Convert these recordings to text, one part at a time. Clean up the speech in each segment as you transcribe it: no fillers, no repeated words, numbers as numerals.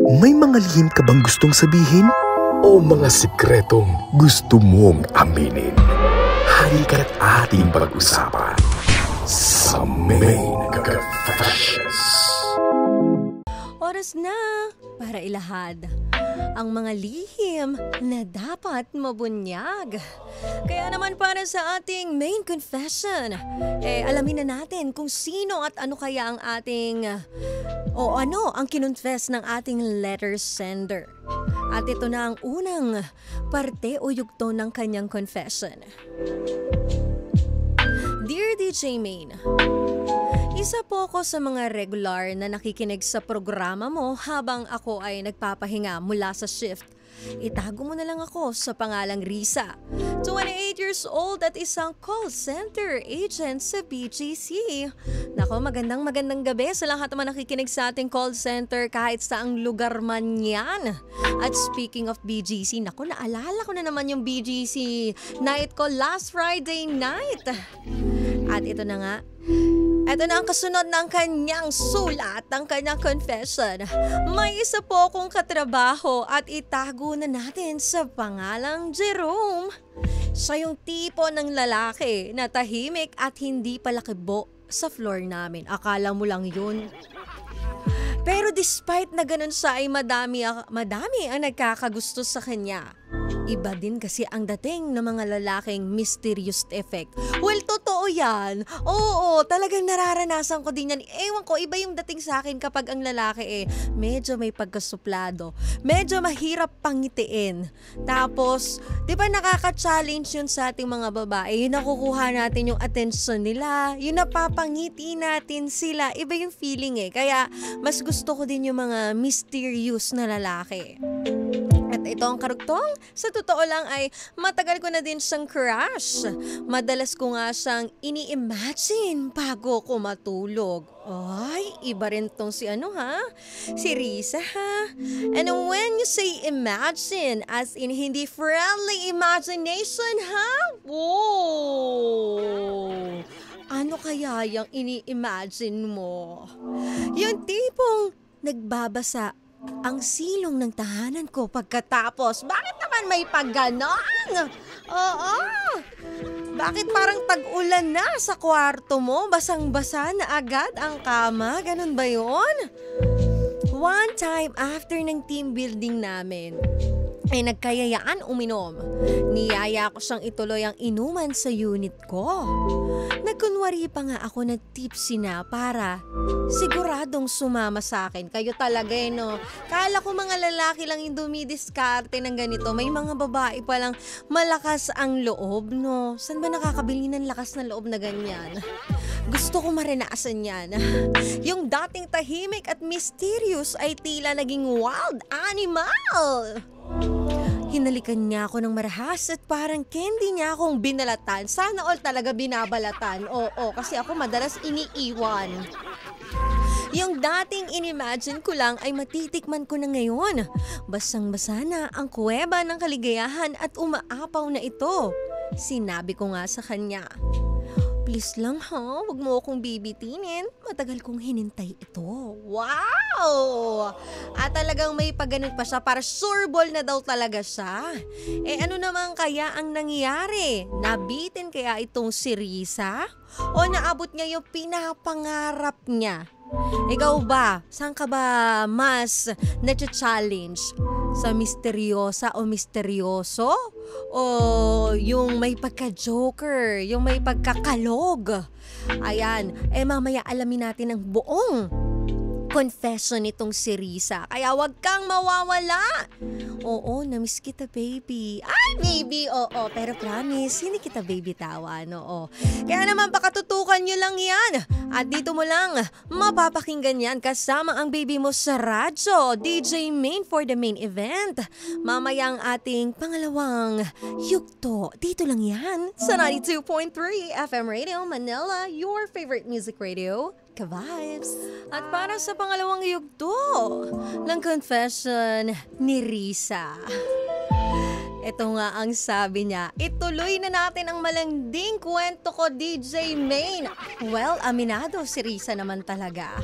May mga lihim ka bang gustong sabihin? O mga sikretong gusto mong aminin? Halika't ating pag-usapan sa Main Confessions. Oras na para ilahad ang mga lihim na dapat mabunyag. Kaya naman para sa ating main confession, alamin na natin kung sino at ano kaya ang ating ang kinonfess ng ating letter sender. At ito na ang unang parte o yugto ng kanyang confession. Dear DJ Main, isa po ako sa mga regular na nakikinig sa programa mo habang ako ay nagpapahinga mula sa shift. Itago mo na lang ako sa pangalang Risa. 28 years old at isang call center agent sa BGC. Nako, magandang gabi sa lahat naman nakikinig sa ating call center kahit saang lugar man yan. At speaking of BGC, nako, naalala ko na naman yung BGC night ko last Friday night. At ito na nga, ito na ang kasunod ng kanyang sulat, ng kanyang confession. May isa po akong katrabaho at itago na natin sa pangalang Jerome. Siya yung tipo ng lalaki na tahimik at hindi palakibo sa floor namin. Akala mo lang yun. Pero despite na ganun siya ay madami ang nagkakagusto sa kanya. Iba din kasi ang dating ng mga lalaking mysterious effect. Well, totoo yan. Oo, talagang nararanasan ko din yan. Ewan ko, iba yung dating sa akin kapag ang lalaki medyo may pagkasuplado. Medyo mahirap pangitiin. Tapos, di ba nakaka-challenge yun sa ating mga babae? Yung nakukuha natin yung attention nila. Yung napapangiti natin sila. Iba yung feeling Kaya, mas gusto ko din yung mga mysterious na lalaki. At ito ang karugtong, sa totoo lang ay matagal ko na din siyang crush. Madalas ko nga siyang ini-imagine bago ko matulog. Ay, iba rin tong si si Risa ha. And when you say imagine, as in hindi friendly imagination ha? Whoa! Ano kaya yung ini-imagine mo? Yung tipong nagbabasa ang silong ng tahanan ko pagkatapos. Bakit naman may pagganon? Oo. Bakit parang tag-ulan na sa kwarto mo? Basang-basa na agad ang kama? Ganun ba yun? One time after ng team building namin, ay nagkayayaan uminom. Niyaya ko siyang ituloy ang inuman sa unit ko. Nagkunwari pa nga ako na tipsy na para siguradong sumama sa akin. Kayo talaga no. Kala ko mga lalaki lang yung dumidiskarte ng ganito. May mga babae palang malakas ang loob no. Saan ba nakakabili ng lakas na loob na ganyan? Gusto ko maranasan yan. Yung dating tahimik at mysterious ay tila naging wild animal. Hinalikan niya ako ng marahas at parang candy niya akong binalatan. Sana all talaga binabalatan. Oo, kasi ako madalas iniiwan. Yung dating inimagine ko lang ay matitikman ko na ngayon. Basang-basa na ang kuweba ng kaligayahan at umaapaw na ito. Sinabi ko nga sa kanya, please lang ha, wag mo akong bibitinin. Matagal kong hinintay ito. Wow! At talagang may pagganun pa siya para sureball na daw talaga siya. Ano naman kaya ang nangyari? Nabitin kaya itong si Risa? O naabot niya yung pinapangarap niya? Ikaw ba? Saan ka ba mas na-challenge? Sa misteryosa o misteryoso? O yung may pagka-joker, yung may pagkakalog? Ayan, mamaya alamin natin ang buong confession nitong si Risa. Kaya wag kang mawawala. Oo, namiss kita baby. Ay baby, oo. Pero promise, hindi kita baby tawan, oo. Kaya naman pakatutukan nyo lang yan. At dito mo lang mapapakinggan yan kasama ang baby mo sa radyo. DJ Main for the main event. Mamaya ang ating pangalawang yugto. Dito lang yan sa 92.3 FM Radio Manila, your favorite music radio. Ka-vibes. At para sa pangalawang yugto ng confession ni Risa. Ito nga ang sabi niya, ituloy na natin ang malanding kwento ko, DJ Main. Well, aminado si Risa naman talaga.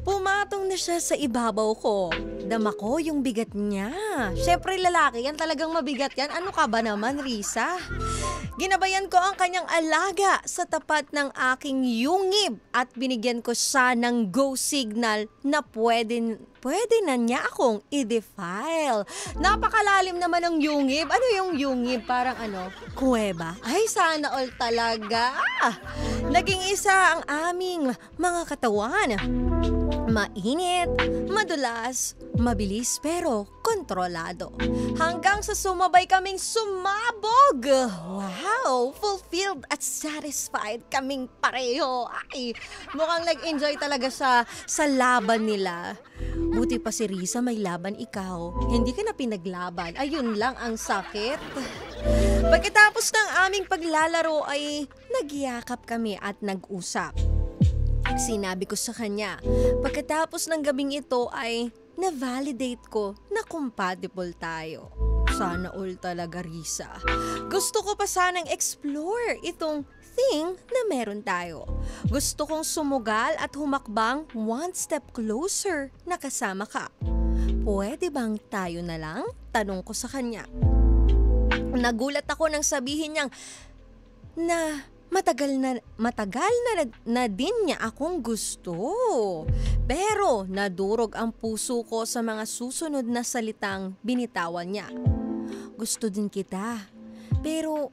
Pumatong na siya sa ibabaw ko. Dama ko yung bigat niya. Siyempre lalaki yan, talagang mabigat yan. Ano ka ba naman, Risa? Ginabayan ko ang kanyang alaga sa tapat ng aking yungib at binigyan ko siya ng go signal na pwede na niya akong i-defile. Napakalalim naman ng yungib. Ano yung yungib? Parang kuweba. Ay, sana all talaga. Naging isa ang aming mga katawan. Mainit, madulas, mabilis pero kontrolado. Hanggang sa sumabay kaming sumabog. Wow! Fulfilled at satisfied kaming pareho. Ay, mukhang nag-enjoy talaga siya sa laban nila. Buti pa si Risa, may laban ikaw. Hindi ka na pinaglaban. Ayun lang ang sakit. Pagkatapos ng aming paglalaro ay nagyakap kami at nag-usap. Sinabi ko sa kanya, pagkatapos ng gabing ito ay na-validate ko na compatible tayo. Sana all talaga, Risa. Gusto ko pa sanang explore itong thing na meron tayo. Gusto kong sumugal at humakbang one step closer na kasama ka. Pwede bang tayo na lang? Tanong ko sa kanya. Nagulat ako nang sabihin niyang na matagal na din niya akong gusto. Pero nadurog ang puso ko sa mga susunod na salitang binitawan niya. Gusto din kita. Pero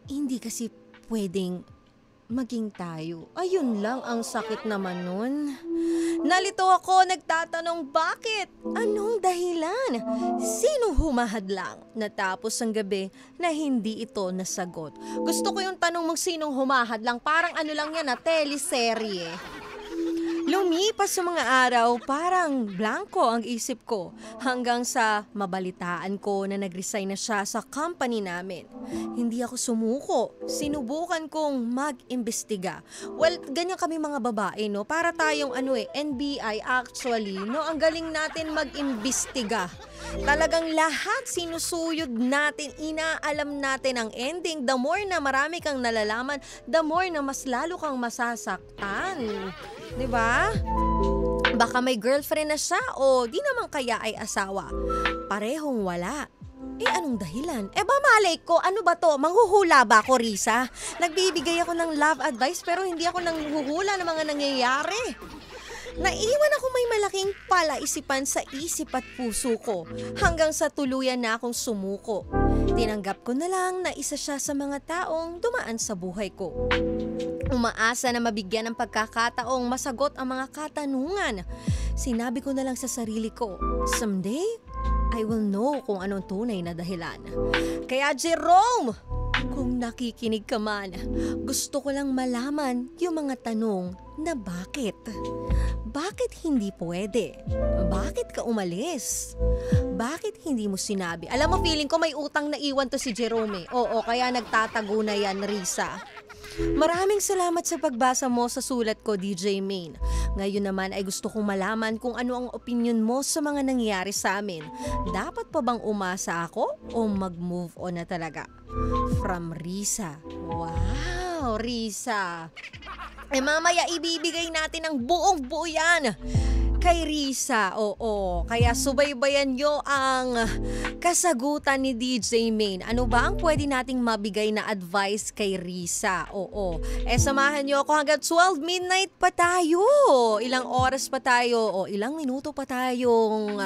hindi kasi pwedeng maging tayo. Ayun lang, ang sakit naman nun. Nalito ako, nagtatanong bakit? Anong dahilan? Sino humahadlang? Natapos ang gabi na hindi ito nasagot. Gusto ko yung tanong mong sinong humahadlang. Parang lang yan na teleserye. Lumipas sa mga araw, parang blanco ang isip ko hanggang sa mabalitaan ko na nag-resign na siya sa company namin. Hindi ako sumuko. Sinubukan kong mag-imbestiga. Well, ganyan kami mga babae, no? Para tayong NBI actually, no? Ang galing natin mag-imbestiga. Talagang lahat sinusuyod natin, inaalam natin ang ending. The more na marami kang nalalaman, the more na mas lalo kang masasaktan. Diba? Baka may girlfriend na siya o di naman kaya ay asawa. Parehong wala. Anong dahilan? Ba malay ko, ano ba to? Manghuhula ba ako, Risa? Nagbibigay ako ng love advice pero hindi ako nanghuhula ng mga nangyayari. Naiwan ako may malaking palaisipan sa isip at puso ko hanggang sa tuluyan na akong sumuko. Tinanggap ko na lang na isa siya sa mga taong dumaan sa buhay ko. Umaasa na mabigyan ng pagkakataong masagot ang mga katanungan. Sinabi ko na lang sa sarili ko, someday, I will know kung anong tunay na dahilan. Kaya Jerome, kung nakikinig ka man, gusto ko lang malaman yung mga tanong na bakit. Bakit hindi pwede? Bakit ka umalis? Bakit hindi mo sinabi? Alam mo, feeling ko may utang na iwan to si Jerome. Oo, kaya nagtatago na yan, Risa. Maraming salamat sa pagbasa mo sa sulat ko, DJ Main. Ngayon naman ay gusto kong malaman kung ano ang opinion mo sa mga nangyayari sa amin. Dapat pa bang umasa ako o mag-move on na talaga? From Risa. Wow, Risa. Mamaya ibibigay natin ang buong-buo yan kay Risa. Oo, kaya subaybayan nyo ang kasagutan ni DJ Main. Ano ba ang pwede nating mabigay na advice kay Risa? Oo, samahan nyo ako hanggang 12 midnight pa tayo. Ilang oras pa tayo o ilang minuto pa tayong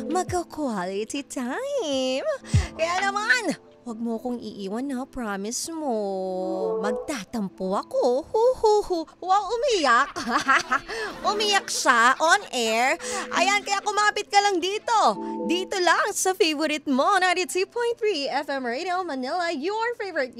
magka-quality time. Kaya naman, huwag mo kong iiwan na, promise mo. Magtatampo ako. Wow, umiyak. Umiyak siya on air. Ayan, kaya kumapit ka lang dito. Dito lang sa favorite mo, 92.3 FM Radio Manila. Your favorite...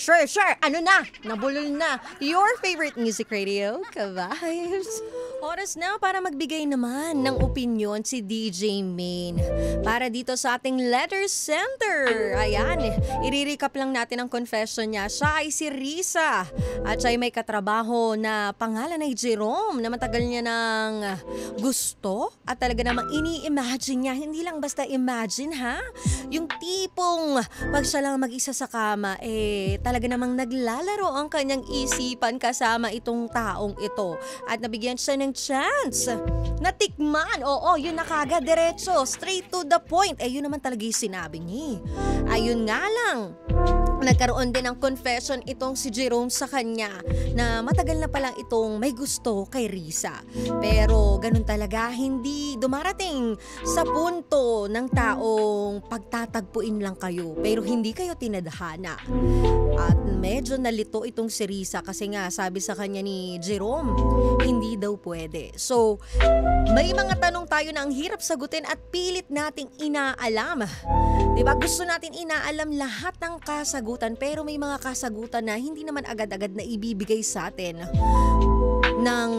Sure. Ano na? Nabulol na. Your favorite music radio, ka-vibes. Oras na para magbigay naman ng opinion si DJ Main. Para dito sa ating letter center. Ayan, i-recap lang natin ang confession niya. Siya ay si Risa at siya ay may katrabaho na pangalan ay Jerome na matagal niya ng gusto at talaga namang ini-imagine niya. Hindi lang basta imagine ha. Yung tipong pag siya lang mag-isa sa kama, talaga namang naglalaro ang kanyang isipan kasama itong taong ito. At nabigyan siya ng chance. Natikman, oo, yun na kagad, diretso, straight to the point. Yun naman talaga yung sinabi niya. Ayun nga lang, nagkaroon din ng confession itong si Jerome sa kanya na matagal na palang itong may gusto kay Risa. Pero ganun talaga, hindi dumarating sa punto ng taong pagtatagpuin lang kayo pero hindi kayo tinadhana. At medyo nalito itong si Risa kasi nga sabi sa kanya ni Jerome, hindi daw pwede. So, may mga tanong tayo na ang hirap sagutin at pilit nating inaalam. Diba? Gusto natin inaalam lahat ng kasagutan pero may mga kasagutan na hindi naman agad-agad na ibibigay sa atin ng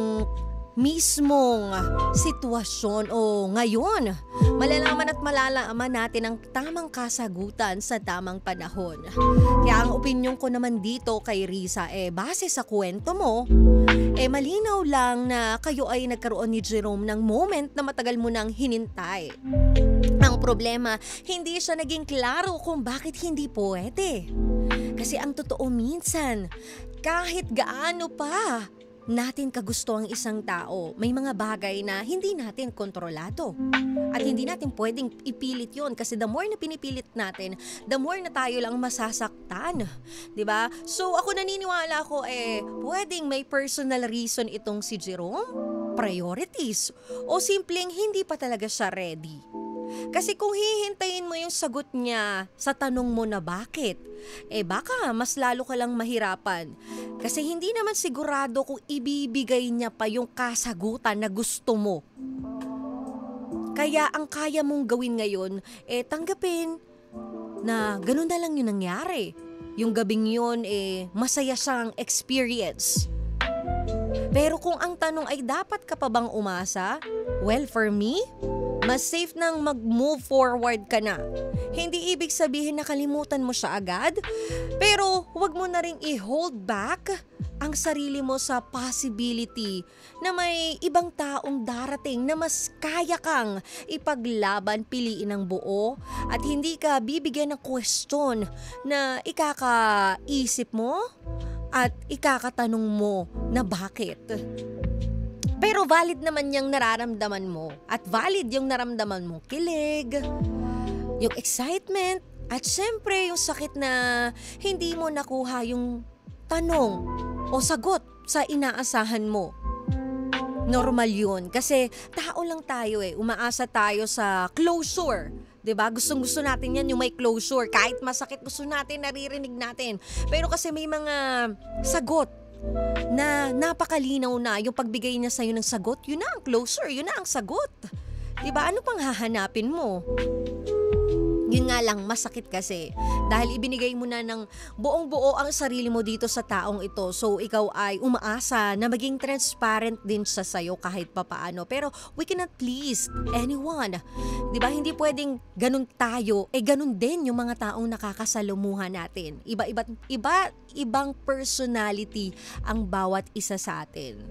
mismong sitwasyon o ngayon. Malalaman at malalaman natin ang tamang kasagutan sa tamang panahon. Kaya ang opinyon ko naman dito kay Risa, base sa kwento mo, malinaw lang na kayo ay nagkaroon ni Jerome ng moment na matagal mo nang hinintay. Ang problema, hindi siya naging klaro kung bakit hindi pwede. Kasi ang totoo minsan, kahit gaano pa natin kagusto ang isang tao, may mga bagay na hindi natin kontrolado. At hindi natin pwedeng ipilit yon kasi the more na pinipilit natin, the more na tayo lang masasaktan. Diba? So ako naniniwala ko pwedeng may personal reason itong si Jerome, priorities, o simpleng hindi pa talaga siya ready. Kasi kung hihintayin mo yung sagot niya sa tanong mo na bakit, baka mas lalo ka lang mahirapan. Kasi hindi naman sigurado kung ibibigay niya pa yung kasagutan na gusto mo. Kaya ang kaya mong gawin ngayon, tanggapin na ganun na lang yung nangyari. Yung gabing yun, masaya siyang experience. Pero kung ang tanong ay dapat ka pa bang umasa, well, for me, mas safe nang mag-move forward ka na. Hindi ibig sabihin na kalimutan mo siya agad, pero huwag mo na ring i-hold back ang sarili mo sa possibility na may ibang taong darating na mas kaya kang ipaglaban, piliin ng buo at hindi ka bibigyan ng question na ikakaisip mo at ikakatanong mo na bakit. Pero valid naman yung nararamdaman mo at valid yung naramdaman mo kilig, yung excitement at syempre yung sakit na hindi mo nakuha yung tanong o sagot sa inaasahan mo. Normal yun kasi tao lang tayo umaasa tayo sa closure. 'Di ba? Gustong-gusto natin yan yung may closure. Kahit masakit gusto natin, naririnig natin. Pero kasi may mga sagot na napakalinaw na yung pagbigay niya sa'yo ng sagot, yun na ang closure, yun na ang sagot. Diba? Ano pang hahanapin mo? Yun nga lang, masakit kasi. Dahil ibinigay mo na ng buong-buo ang sarili mo dito sa taong ito. So, ikaw ay umaasa na maging transparent din siya sa'yo kahit papaano. Pero, we cannot please anyone. Diba? Hindi pwedeng ganun tayo. Ganun din yung mga taong nakakasalumuhan natin. Ibang personality ang bawat isa sa atin.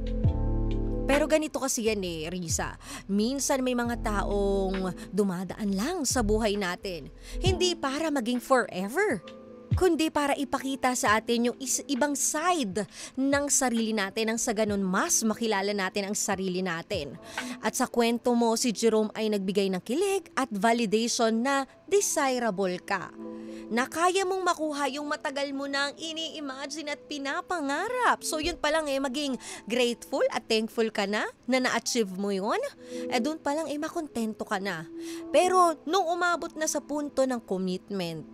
Pero ganito kasi yan Risa. Minsan may mga taong dumadaan lang sa buhay natin. Hindi para maging forever, kundi para ipakita sa atin yung ibang side ng sarili natin nang sa ganun mas makilala natin ang sarili natin. At sa kwento mo, si Jerome ay nagbigay ng kilig at validation na desirable ka. Na kaya mong makuha yung matagal mo nang ini-imagine at pinapangarap. So yun pa lang maging grateful at thankful ka na na-achieve mo yun. Doon pa lang makontento ka na. Pero nung umabot na sa punto ng commitment,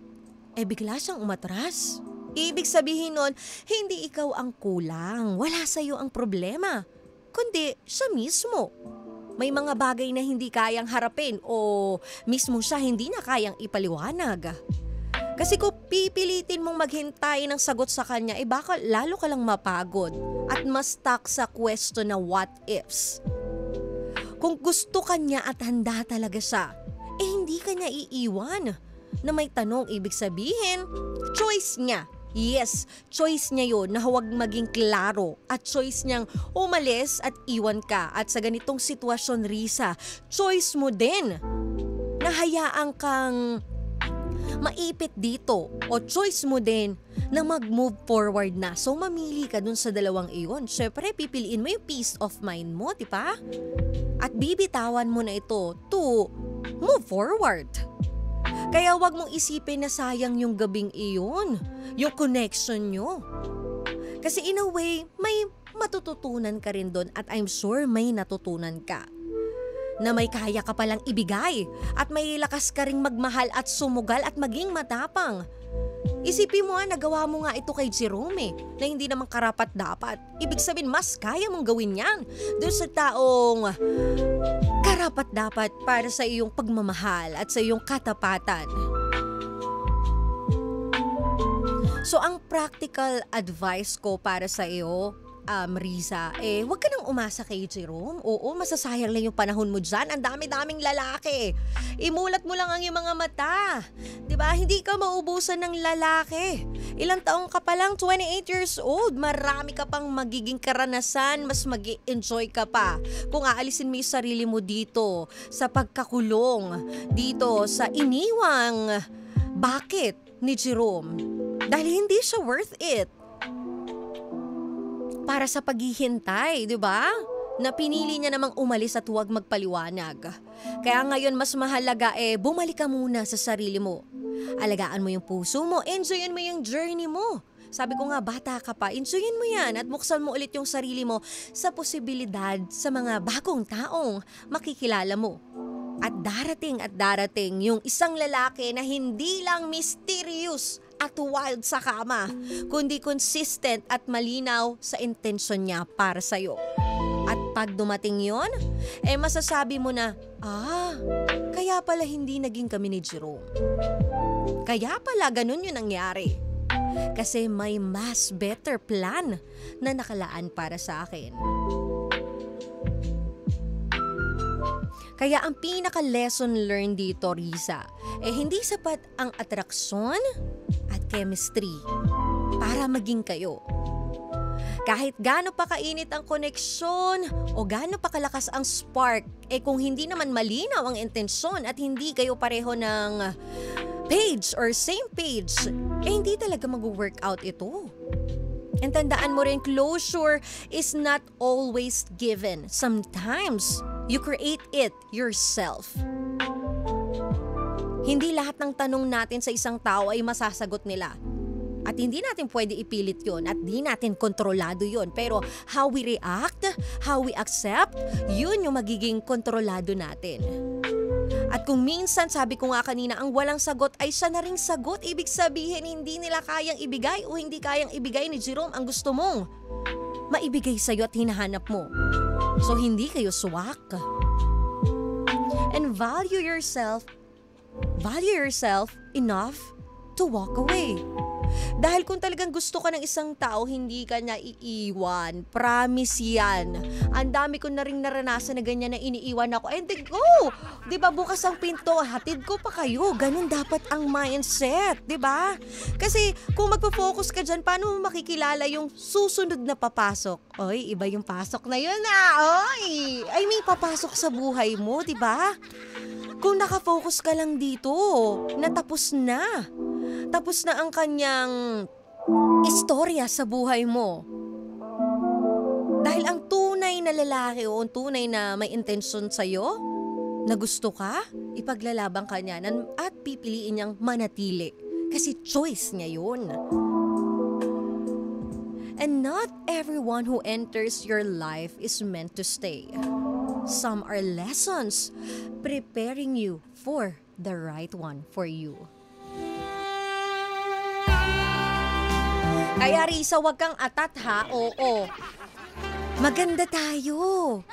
bigla siyang umatras. Ibig sabihin nun, hindi ikaw ang kulang. Wala sa'yo ang problema. Kundi siya mismo. May mga bagay na hindi kayang harapin o mismo siya hindi na kayang ipaliwanag. Kasi kung pipilitin mong maghintay ng sagot sa kanya, baka lalo ka lang mapagod at mas stuck sa question na what ifs. Kung gusto ka niya at handa talaga siya, hindi ka niya iiwan. na may tanong, ibig sabihin, choice niya. Yes, choice niya yun na huwag maging klaro at choice niyang umalis at iwan ka. At sa ganitong sitwasyon, Risa, choice mo din na hayaan kang maipit dito o choice mo din na mag-move forward na. So mamili ka dun sa dalawang iyon. Syempre, pipiliin mo yung peace of mind mo, di ba? At bibitawan mo na ito to move forward. Kaya wag mong isipin na sayang yung gabing iyon, yung connection nyo. Kasi in a way, may matututunan ka rin doon at I'm sure may natutunan ka. Na may kaya ka palang ibigay at may lakas ka ring magmahal at sumugal at maging matapang. Isipin mo nagawa mo nga ito kay Jerome na hindi naman karapat dapat. Ibig sabihin, mas kaya mong gawin yan doon sa taong karapat dapat para sa iyong pagmamahal at sa iyong katapatan. So ang practical advice ko para sa iyo, Riza, huwag ka nang umasa kay Jerome. Oo, masasayang lang yung panahon mo dyan. Ang dami-daming lalaki. Imulat mo lang ang iyong mga mata. Diba? Hindi ka maubusan ng lalaki. Ilang taong ka pa lang, 28 years old. Marami ka pang magiging karanasan. Mas mag-enjoy ka pa. Kung aalisin mo yung sarili mo dito, sa pagkakulong, dito, sa iniwang bakit ni Jerome. Dahil hindi siya worth it. Para sa paghihintay, di ba? Na pinili niya namang umalis at huwag magpaliwanag. Kaya ngayon mas mahalaga bumalik ka muna sa sarili mo. Alagaan mo yung puso mo, enjoyin mo yung journey mo. Sabi ko nga, bata ka pa, enjoyin mo yan at buksan mo ulit yung sarili mo sa posibilidad sa mga bagong taong makikilala mo. At darating yung isang lalaki na hindi lang mysterious at wild sa kama, kundi consistent at malinaw sa intensyon niya para sa'yo. At pag dumating yon, masasabi mo na, kaya pala hindi naging kami ni Jerome. Kaya pala ganun yung nangyari. Kasi may mas better plan na nakalaan para sa akin. Kaya ang pinaka-lesson learned dito, Riza, hindi sapat ang atraksyon at chemistry para maging kayo. Kahit gaano pa kainit ang koneksyon o gaano pa kalakas ang spark, kung hindi naman malinaw ang intensyon at hindi kayo pareho ng page or same page, hindi talaga mag-work out ito. And tandaan mo rin, closure is not always given. Sometimes, you create it yourself. Hindi lahat ng tanong natin sa isang tao ay masasagot nila. At hindi natin pwede ipilit yon at di natin kontrolado yon. Pero how we react, how we accept, yun yung magiging kontrolado natin. At kung minsan, sabi ko nga kanina, ang walang sagot ay siya na ring sagot. Ibig sabihin, hindi nila kayang ibigay o hindi kayang ibigay ni Jerome ang gusto mong maibigay sa'yo at hinahanap mo. So, hindi kayo swak. And value yourself enough to walk away. Dahil kung talagang gusto ka ng isang tao, hindi ka niya iiwan. Promise yan. Ang dami ko na rin naranasan na ganyan na iniiwan ako. And then go! Diba bukas ang pinto, hatid ko pa kayo. Ganun dapat ang mindset, diba? Kasi kung magpo-focus ka dyan, paano mo makikilala yung susunod na papasok? Oy, iba yung pasok na yun Oy! Ay, may papasok sa buhay mo, diba? Kung nakafocus ka lang dito, natapos na. Tapos na ang kanyang istorya sa buhay mo. Dahil ang tunay na lalaki o ang tunay na may intensyon sa'yo, na gusto ka, ipaglalaban ka niya at pipiliin niyang manatili. Kasi choice niya yun. And not everyone who enters your life is meant to stay. Some are lessons preparing you for the right one for you. Kaya Risa, wag kang atat ha, oo. Maganda tayo.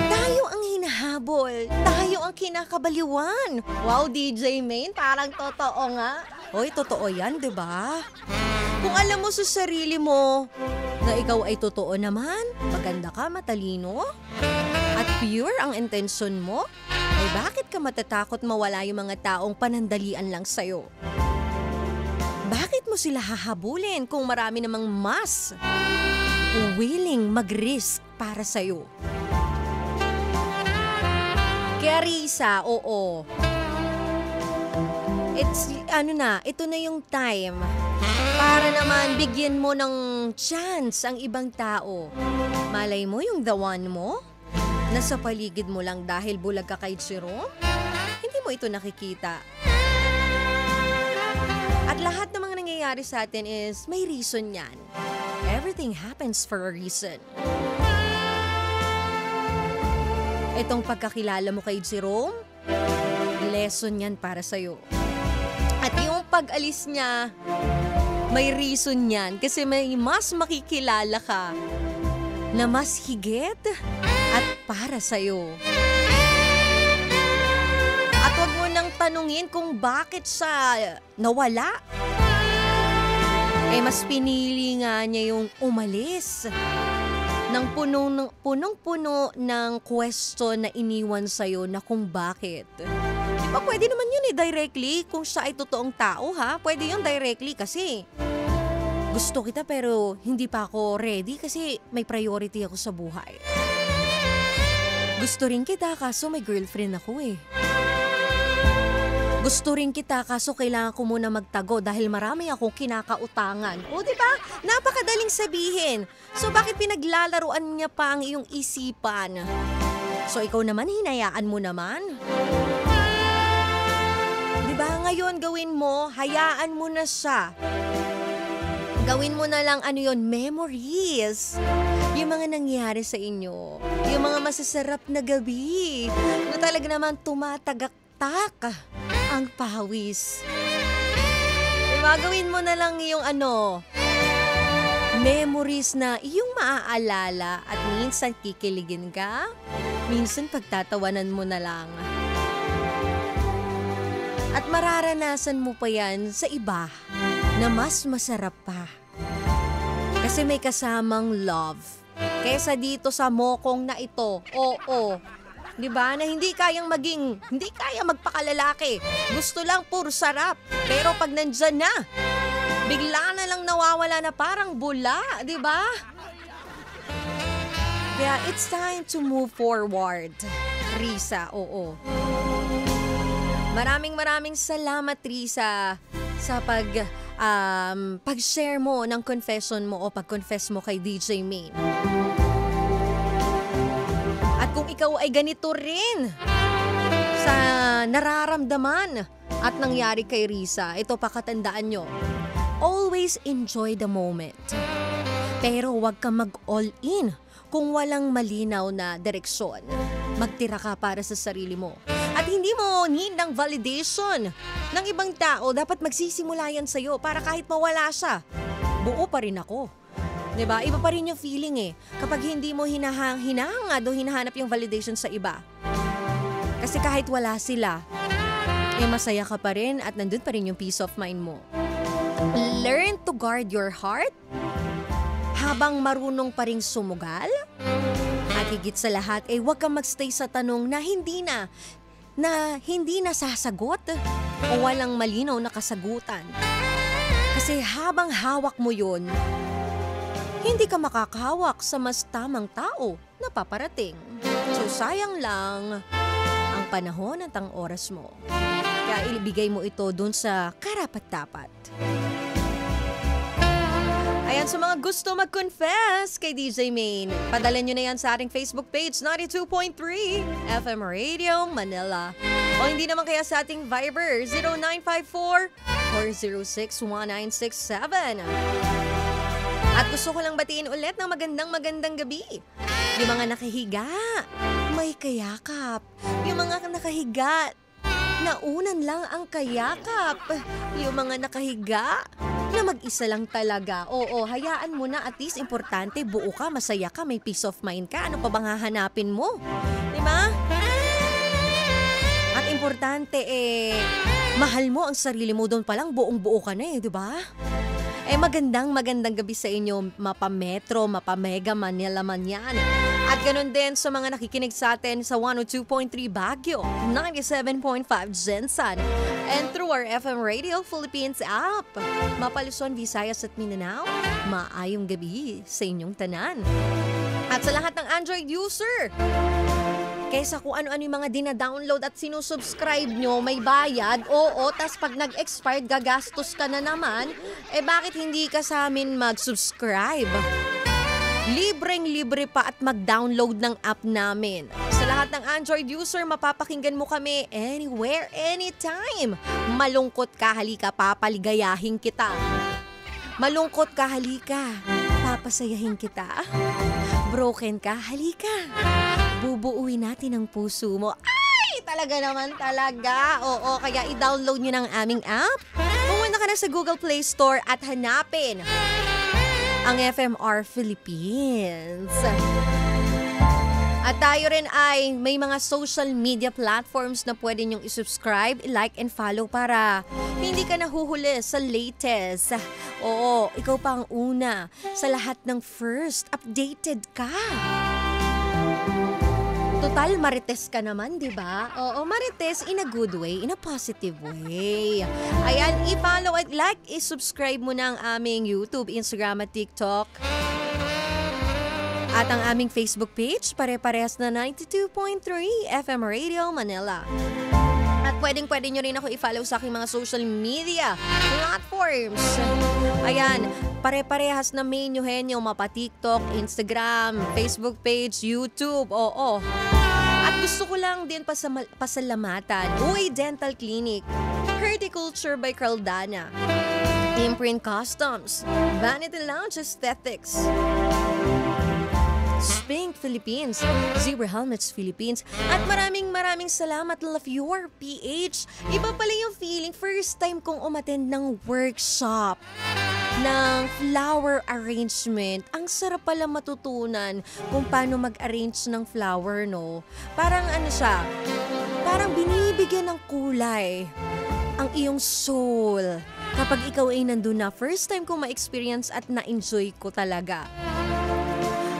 Tayo ang hinahabol. Tayo ang kinakabaliwan. Wow, DJ Main, parang totoo nga. Hoy, totoo yan, diba? Kung alam mo sa sarili mo na ikaw ay totoo naman, maganda ka, matalino, at pure ang intensyon mo, Ay bakit ka matatakot mawala yung mga taong panandalian lang sa'yo? Bakit mo sila hahabulin kung marami namang mas willing mag-risk para sa'yo? Kaya Risa, oo. Ito na yung time para naman bigyan mo ng chance ang ibang tao. Malay mo yung the one mo? Nasa paligid mo lang dahil bulag ka kay Jerome? Hindi mo ito nakikita. At lahat ng mga nangyayari sa atin is may reason yan. Everything happens for a reason. Itong pagkakilala mo kay Jerome, lesson yan para sa'yo. At yung pag-alis niya, may reason yan kasi may mas makikilala ka na mas higit at para sa'yo. At huwag mo nang tanungin kung bakit siya nawala. Mas pinili nga niya yung umalis ng punong-puno ng question na iniwan sa'yo na kung bakit. Di ba pwede naman yun directly kung siya ay totoong tao ha? Pwede yun directly kasi gusto kita pero hindi pa ako ready kasi may priority ako sa buhay. Gusto rin kita kaso may girlfriend ako eh. Gusto rin kita kaso kailangan ko muna magtago dahil marami akong kinakautangan. O diba? Napakadaling sabihin. So bakit pinaglalaruan niya pa ang iyong isipan? So ikaw naman hinayaan mo naman. Diba ngayon gawin mo, hayaan mo na siya. Gawin mo na lang memories. Yung mga nangyari sa inyo. Yung mga masasarap na gabi. Na talaga naman tumatagaktak ang pawis. Diba, gawin mo na lang yung memories na iyong maaalala at minsan kikiligin ka, minsan pagtatawanan mo na lang. At mararanasan mo pa yan sa iba na mas masarap pa. Kasi may kasamang love. Kesa dito sa mokong na ito, oo. Diba? Na hindi kayang magpakalalaki. Gusto lang puro sarap. Pero pag nandyan na, bigla na lang nawawala na parang bula. Diba? Kaya it's time to move forward. Risa, oo. Maraming salamat, Risa, sa pag-share mo ng confession mo o pag-confess mo kay DJ Main. At kung ikaw ay ganito rin sa nararamdaman at nangyari kay Risa, ito pakatandaan nyo. Always enjoy the moment. Pero huwag kang mag-all in kung walang malinaw na direksyon. Magtira ka para sa sarili mo. At hindi mo need ng validation ng ibang tao. Dapat magsisimula yan sa'yo para kahit mawala siya, buo pa rin ako. Diba? Iba pa rin yung feeling eh. Kapag hindi mo hinahangad o hinahanap yung validation sa iba. Kasi kahit wala sila, masaya ka pa rin at nandun pa rin yung peace of mind mo. Learn to guard your heart habang marunong pa rin sumugal. At higit sa lahat, huwag kang magstay sa tanong na hindi na sasagot o walang malinaw na kasagutan. Kasi habang hawak mo yun, hindi ka makakahawak sa mas tamang tao na paparating. So sayang lang ang panahon at ang oras mo. Kaya ibigay mo ito dun sa karapat-dapat. Ayan, sa mga gusto mag-confess kay DJ Main, padala nyo na yan sa ating Facebook page, 92.3 FM Radio Manila. O hindi naman kaya sa ating Viber, 0954-406-1967. At gusto ko lang batiin ulit ng magandang gabi. Yung mga nakahiga, may kayakap. Yung mga nakahiga, naunan lang ang kayakap. Yung mga nakahiga, na mag-isa lang talaga. Oo, hayaan mo na, at least importante, buo ka, masaya ka, may peace of mind ka. Ano pa bang hahanapin mo? Diba? At importante mahal mo ang sarili mo, doon pa lang buong-buo ka na diba? Magandang gabi sa inyo, mapa-Metro, mapa-Mega Manila man yan. At ganun din sa mga nakikinig sa atin sa 102.3 Baguio, 97.5 Gensan, and through our FM Radio Philippines app. Mapa Luzon, Visayas at Mindanao, maayong gabi sa inyong tanan. At sa lahat ng Android user, kaysa kung ano-ano yung mga dina-download at sinusubscribe nyo, may bayad, oo, tas pag nag-expired, gagastos ka na naman, bakit hindi ka sa amin mag-subscribe? Libreng-libre pa at mag-download ng app namin. Sa lahat ng Android user, mapapakinggan mo kami anywhere, anytime. Malungkot ka, halika, papaligayahin kita. Malungkot ka, halika, papasayahin kita. Broken ka, halika, bubuuin natin ang puso mo. Ay, talaga naman talaga. Oo, kaya i-download nyo ng aming app. Pumunta ka na sa Google Play Store at hanapin ang FMR Philippines. At tayo rin ay may mga social media platforms na pwede nyong isubscribe, like and follow para hindi ka nahuhuli sa latest. Oo, ikaw pa ang una sa lahat ng first. Updated ka. Total, marites ka naman, di ba? Oo, marites in a good way, in a positive way. Ayan, i-follow at like, i-subscribe mo na ang aming YouTube, Instagram at TikTok. At ang aming Facebook page, pare-parehas na 92.3 FM Radio Manila. At pwedeng-pwede nyo rin ako i-follow sa aking mga social media platforms. Ayan, pare-parehas na menuhin yung mapa TikTok, Instagram, Facebook page, YouTube, oo. At gusto ko lang din pasalamatan, Uy Dental Clinic, Horticulture by Carldana, Imprint Customs, Vanity Lounge Aesthetics, Spink Philippines, Zebra Helmets Philippines, at maraming salamat, Love Your PH. Iba pala yung feeling, first time kong umattend ng workshop ng flower arrangement. Ang sarap pala matutunan kung paano mag-arrange ng flower, no? Parang ano siya, parang binibigyan ng kulay ang iyong soul kapag ikaw ay nandun na. First time kong ma-experience at na-enjoy ko talaga.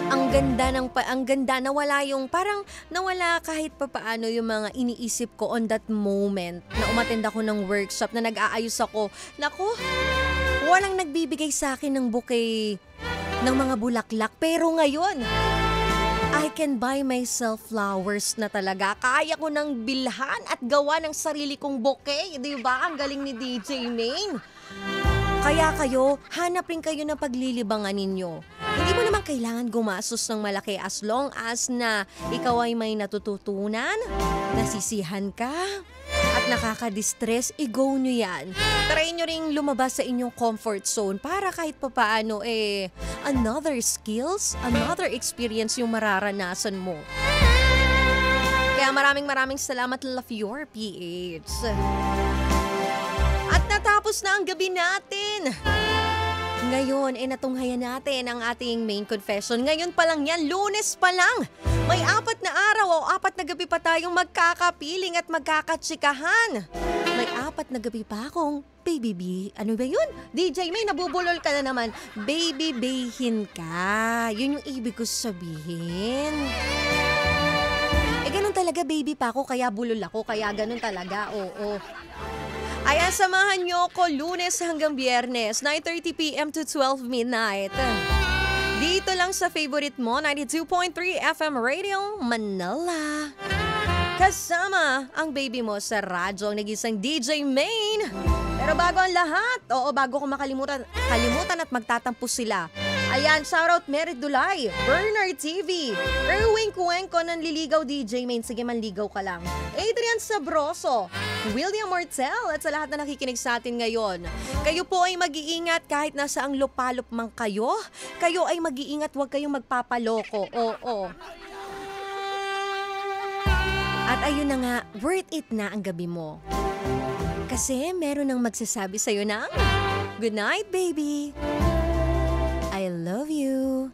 Ang ganda nawala yung parang nawala kahit papaano yung mga iniisip ko on that moment na umattend ako ng workshop na nag-aayos ako. Naku, walang nagbibigay sa akin ng bouquet ng mga bulaklak, pero ngayon I can buy myself flowers na talaga. Kaya ko nang bilhan at gawa ng sarili kong bouquet, di ba? Ang galing ni DJ Maine. Kaya kayo, hanap rin kayo ng paglilibangan ninyo. Hindi mo naman kailangan gumastos ng malaki as long as na ikaw ay may natututunan, nasisihan ka, at nakaka-distress, i-go nyo yan. Try nyo ring lumabas sa inyong comfort zone para kahit papaano another skills, another experience yung mararanasan mo. Kaya maraming salamat, Love Your PH. At natapos na ang gabi natin. Ngayon, natunghayan natin ang ating main confession. Ngayon pa lang yan, Lunes pa lang. May 4 na araw o 4 na gabi pa tayong magkakapiling at magkakatsikahan. May 4 na gabi pa akong baby B. Ano ba yun? DJ May, nabubulol ka na naman. Baby bayhin ka. Yun yung ibig ko sabihin. Ganun talaga, baby pa ako, kaya bulol ako, kaya ganun talaga, oo. Ayan, samahan nyo ko Lunes hanggang Biyernes, 9:30 p.m. to 12 midnight. Dito lang sa favorite mo, 92.3 FM Radio Manila. Kasama ang baby mo sa radyo, ang nag-isang DJ Maine. Pero bago ang lahat, bago ko kalimutan at magtatampos sila. Ayan, shoutout Merit Dulay, Bernard TV, Erwin Cuenco ng Liligaw DJ Maine. Sige, manligaw ka lang. Adrian Sabroso, William Mortel, at sa lahat na nakikinig sa atin ngayon. Kayo po ay mag-iingat kahit nasa ang lupalop man kayo. Kayo ay mag-iingat, huwag kayong magpapaloko. Oo. At ayun na nga, worth it na ang gabi mo. Kasi meron nang magsasabi sa'yo ng good night, baby. I love you.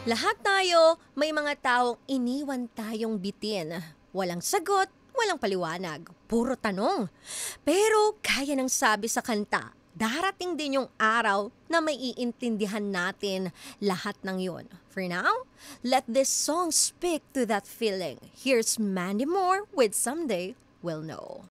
Lahat tayo may mga taong iniwan tayong bitin. Walang sagot, walang paliwanag, puro tanong. Pero kaya nang sabi sa kanta, darating din yung araw na maiintindihan natin lahat ng yun. For now, let this song speak to that feeling. Here's Mandy Moore with Someday We'll Know.